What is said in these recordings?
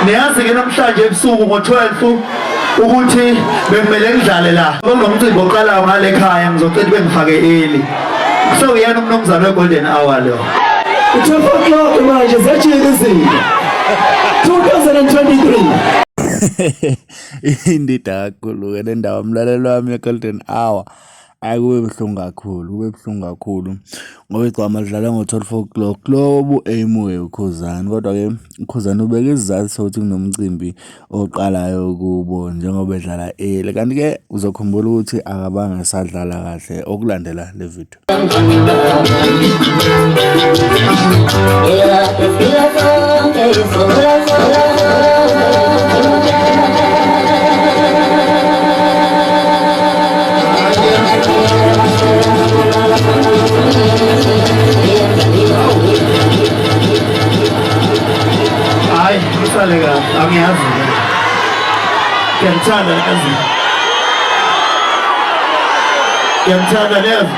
Niyazi ke namhlanje ebusuku ngo-12 ukuthi bekumele ngidlale la. Kunomcimbi oqalayo ngale ekhaya ngizocela bengifake early. So yena umnumzane we-golden hour lo. 12 o'clock manje Zijikile 2023. Indida kakhulu ke le ndawo umlalelo wami ye-golden hour akube buhlungu kakhulu ngoba igcwama lidlala ngo-12 o'clock lobu eyimuye ukhuzani kodwa ke ukhuzani ubeke isizathu sokuthi kunomcimbi oqalayo kubo njengoba edlala early kanti ke uzokhumbula ukuthi akabanga esadlala kahle okulandela le video. Angiyazi ngiyamthanda neza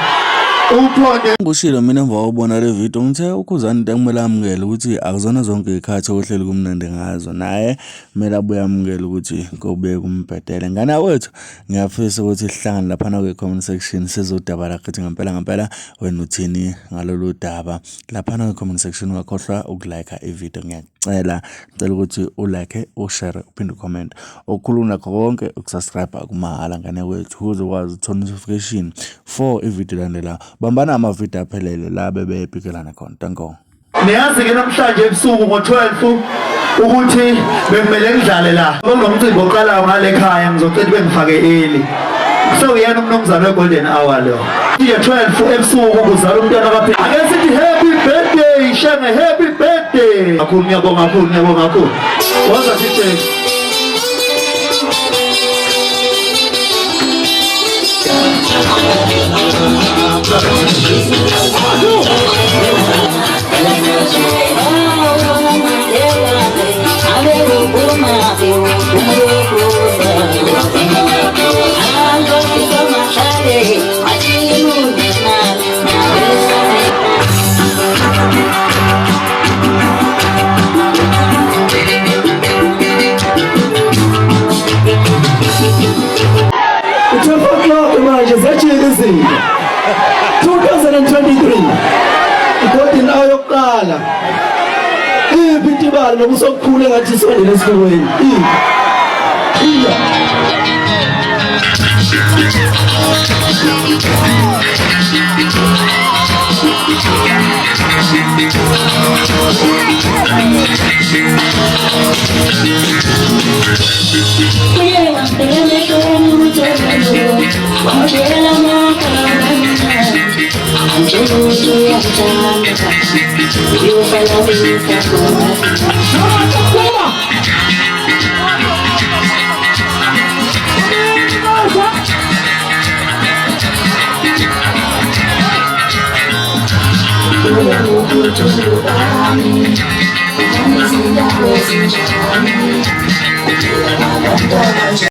uphonde ngushilo mina emva kokubona le video ngithe ukhuzani into kumele amukele ukuthi akuzona zonke ikhathi ohleli kumnandi ngazo naye kumele abuye amukele ukuthi kobuye kumbhedele. Ngana wethu ngiyafisa ukuthi sihlangane lapha kwi-comment section sizodaba la kithi ngempela wena uthini ngalolu daba lapha kwi-comment section. Ungakhohlwa ukulike i-video ngiyacela ukuthi ulike ushare uphinde ucomment okukhulu nakho konke ukusubscribe kumahala ngane wethu uzokwazi ukuthola notification for i-video landela bambana amavideo aphelele la bebebhikelana khona. Tanko niyazi ke namhlanje ebusuku ngo-12 ukuthi bekumele ngidlale la. Kunomcimbi oqalayo ngale ekhaya ngizocela bengifake early. So yena umnumzane we-golden hour lo. 12 ebusuku kuzala umntwana kaphela. Ake sithi happy birthday shenge, happy birthday. Ngiyabonga kakhulu. Waza sithi Zijikile 2023 iGolden hour yokuqala ibitibala nokusokukhule ngathi sondele esikolweni